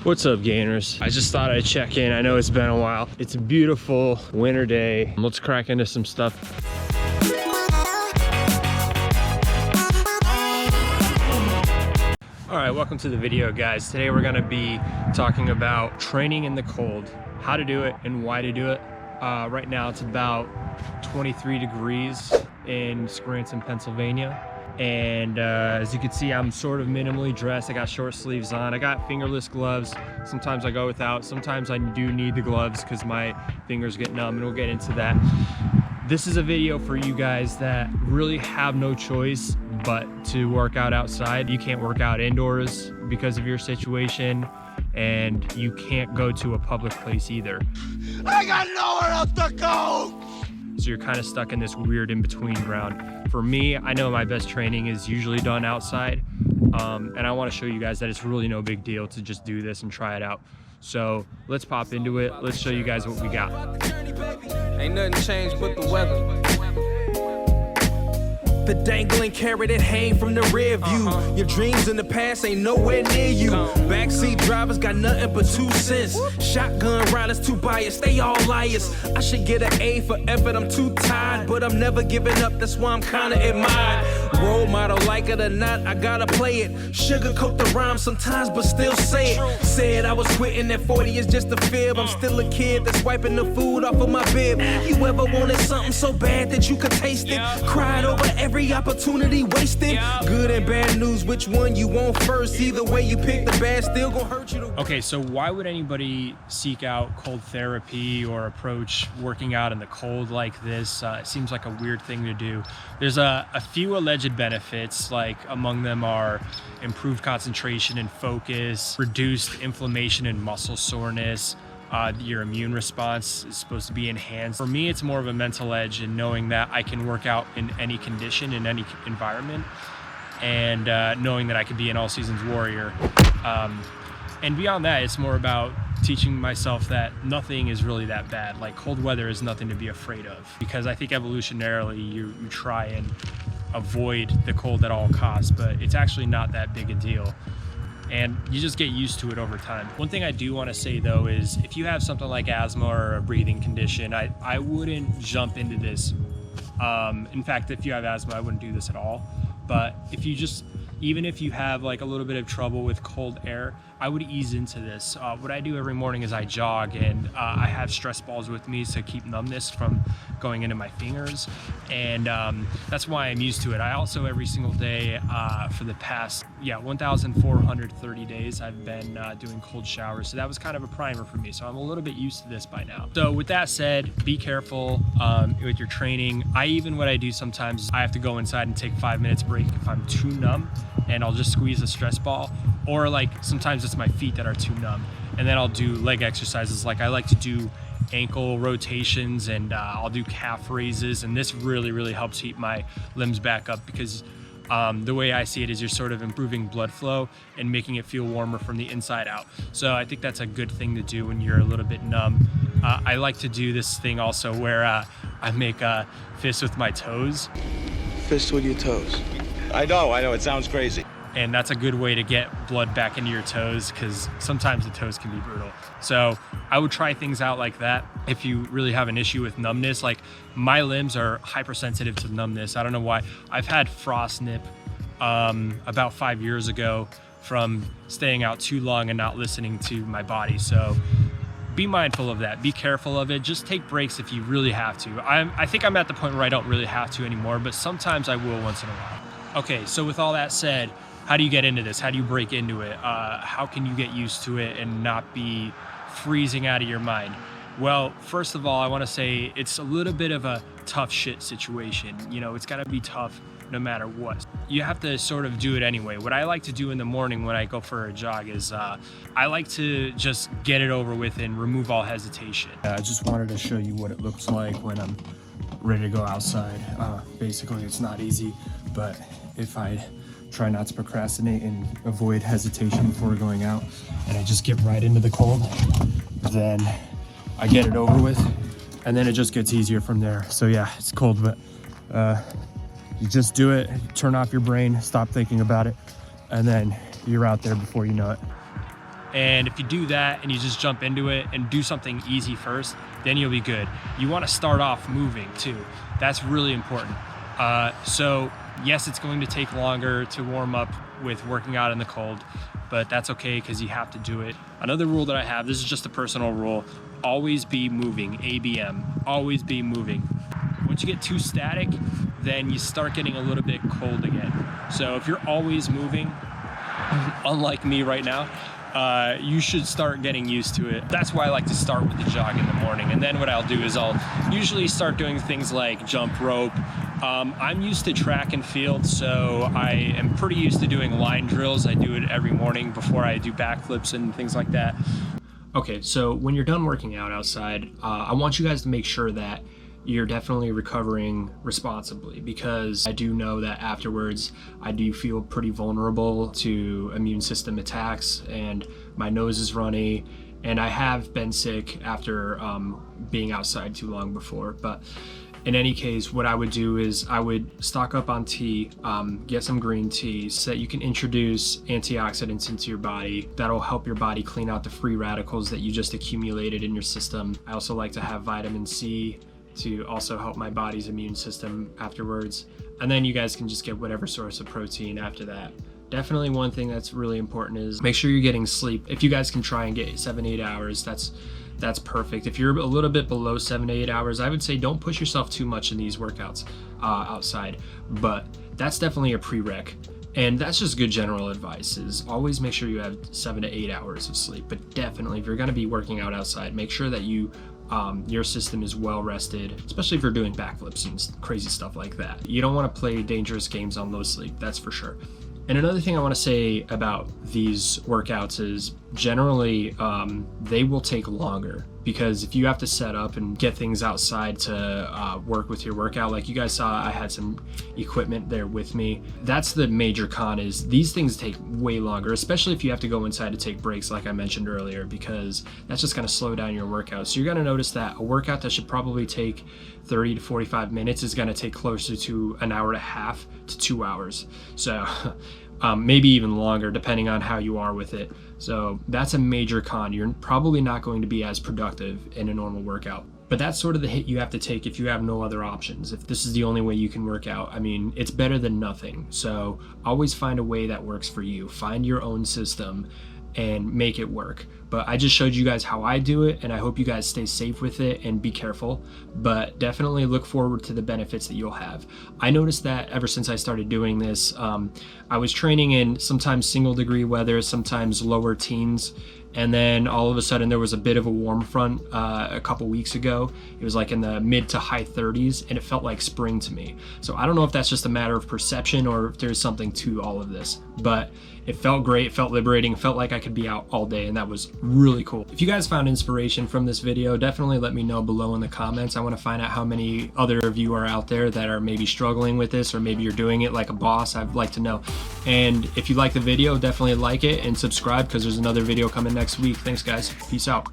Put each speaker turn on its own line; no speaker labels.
What's up, gainers? I just thought I'd check in. I know it's been a while. It's a beautiful winter day. Let's crack into some stuff. All right, welcome to the video, guys. Today we're gonna be talking about training in the cold, how to do it and why to do it. Right now it's about 23 degrees in Scranton, Pennsylvania. And as you can see, I'm sort of minimally dressed. I got short sleeves on. I got fingerless gloves. Sometimes I go without. Sometimes I do need the gloves because my fingers get numb, and we'll get into that. This is a video for you guys that really have no choice but to work out outside. You can't work out indoors because of your situation, and you can't go to a public place either.
I got nowhere else to go!
So you're kind of stuck in this weird in-between ground. For me, I know my best training is usually done outside, and I want to show you guys that it's really no big deal to just do this and try it out. So let's pop into it. Let's show you guys what we got.
Ain't nothing changed but the weather. The dangling carrot that hang from the rear view. Your dreams in the past ain't nowhere near you. Backseat drivers got nothing but 2 cents. Shotgun riders too biased, they all liars. I should get an A for effort, I'm too tired. But I'm never giving up, that's why I'm kinda admired. Role model, like it or not, I gotta play it. Sugarcoat the rhyme sometimes, but still say it. Said I was quitting at 40 is just a fib. I'm still a kid that's wiping the food off of my bib. You ever wanted something so bad that you could taste it? Cried over every opportunity wasted. Good and bad news, which one you want first? Either way you pick, the bad still gonna hurt you.
Okay, so why would anybody seek out cold therapy or approach working out in the cold like this? It seems like a weird thing to do. There's a few alleged benefits, like among them are improved concentration and focus, reduced inflammation and muscle soreness. Your immune response is supposed to be enhanced. For me, it's more of a mental edge in knowing that I can work out in any condition, in any environment, and knowing that I can be an all seasons warrior. And beyond that, it's more about teaching myself that nothing is really that bad. Like, cold weather is nothing to be afraid of, because I think evolutionarily you try and avoid the cold at all costs, but it's actually not that big a deal. And you just get used to it over time. One thing I do want to say though is if you have something like asthma or a breathing condition, I wouldn't jump into this. In fact, if you have asthma, I wouldn't do this at all. But if you just, even if you have like a little bit of trouble with cold air, I would ease into this. What I do every morning is I jog, and I have stress balls with me to keep numbness from going into my fingers, and that's why I'm used to it. I also, every single day for the past 1,430 days, I've been doing cold showers, so that was kind of a primer for me, so I'm a little bit used to this by now. So with that said, be careful with your training. What I do sometimes is I have to go inside and take 5 minutes break if I'm too numb, and I'll just squeeze a stress ball, or like sometimes it's my feet that are too numb, and then I'll do leg exercises. Like, I like to do ankle rotations, and I'll do calf raises, and this really helps keep my limbs back up, because the way I see it is you're sort of improving blood flow and making it feel warmer from the inside out. So I think that's a good thing to do when you're a little bit numb. I like to do this thing also where I make fists with my toes.
Fist with your toes.
I know, it sounds crazy.
And that's a good way to get blood back into your toes, because sometimes the toes can be brutal. So I would try things out like that if you really have an issue with numbness. Like, my limbs are hypersensitive to numbness. I don't know why. I've had frost nip about 5 years ago from staying out too long and not listening to my body. So be mindful of that. Be careful of it. Just take breaks if you really have to. I think I'm at the point where I don't really have to anymore, but sometimes I will once in a while. Okay, so with all that said, how do you get into this? How do you break into it? How can you get used to it and not be freezing out of your mind? Well, first of all, I want to say it's a little bit of a tough shit situation. You know, it's got to be tough no matter what. You have to sort of do it anyway. What I like to do in the morning when I go for a jog is I like to just get it over with and remove all hesitation. I just wanted to show you what it looks like when I'm ready to go outside. Basically, it's not easy, but if I try not to procrastinate and avoid hesitation before going out, and I just get right into the cold, then I get it over with, and then it just gets easier from there. So yeah, it's cold, but you just do it, turn off your brain, stop thinking about it, and then you're out there before you know it. And if you do that and you just jump into it and do something easy first, then you'll be good. You want to start off moving too. That's really important. So yes, it's going to take longer to warm up with working out in the cold, but that's okay because you have to do it. Another rule that I have, this is just a personal rule, always be moving, ABM, always be moving. Once you get too static, then you start getting a little bit cold again. So if you're always moving, unlike me right now, you should start getting used to it. That's why I like to start with the jog in the morning. And then what I'll do is I'll usually start doing things like jump rope. I'm used to track and field, so I am pretty used to doing line drills. I do it every morning before I do backflips and things like that. Okay, so when you're done working out outside, I want you guys to make sure that you're definitely recovering responsibly, because I do know that afterwards I do feel pretty vulnerable to immune system attacks, and my nose is runny, and I have been sick after being outside too long before. But in any case, what I would do is I would stock up on tea, get some green tea so that you can introduce antioxidants into your body. That'll help your body clean out the free radicals that you just accumulated in your system. I also like to have vitamin C to also help my body's immune system afterwards. And then you guys can just get whatever source of protein after that. Definitely one thing that's really important is make sure you're getting sleep. If you guys can try and get 7 to 8 hours, that's perfect. If you're a little bit below 7 to 8 hours, I would say don't push yourself too much in these workouts outside, but that's definitely a prereq. And that's just good general advice, is always make sure you have 7 to 8 hours of sleep. But definitely if you're gonna be working out outside, make sure that your system is well rested, especially if you're doing backflips and crazy stuff like that. You don't want to play dangerous games on low sleep, that's for sure. And another thing I want to say about these workouts is generally they will take longer, because if you have to set up and get things outside to work with your workout, like you guys saw, I had some equipment there with me. That's the major con, is these things take way longer, especially if you have to go inside to take breaks like I mentioned earlier, because that's just going to slow down your workout. So you're going to notice that a workout that should probably take 30 to 45 minutes is going to take closer to an hour and a half to 2 hours. So maybe even longer depending on how you are with it. So that's a major con. You're probably not going to be as productive in a normal workout. But that's sort of the hit you have to take if you have no other options. If this is the only way you can work out, I mean, it's better than nothing. So always find a way that works for you. Find your own system and make it work. But I just showed you guys how I do it, and I hope you guys stay safe with it and be careful, but definitely look forward to the benefits that you'll have. I noticed that ever since I started doing this, I was training in sometimes single degree weather, sometimes lower teens, and then all of a sudden there was a bit of a warm front a couple weeks ago. It was like in the mid to high 30s, and it felt like spring to me. So I don't know if that's just a matter of perception or if there's something to all of this, but it felt great, it felt liberating, it felt like I could be out all day, and that was really cool. If you guys found inspiration from this video, definitely let me know below in the comments. I want to find out how many other of you are out there that are maybe struggling with this, or maybe you're doing it like a boss. I'd like to know. And if you like the video, definitely like it and subscribe, because there's another video coming next week. Thanks guys, peace out.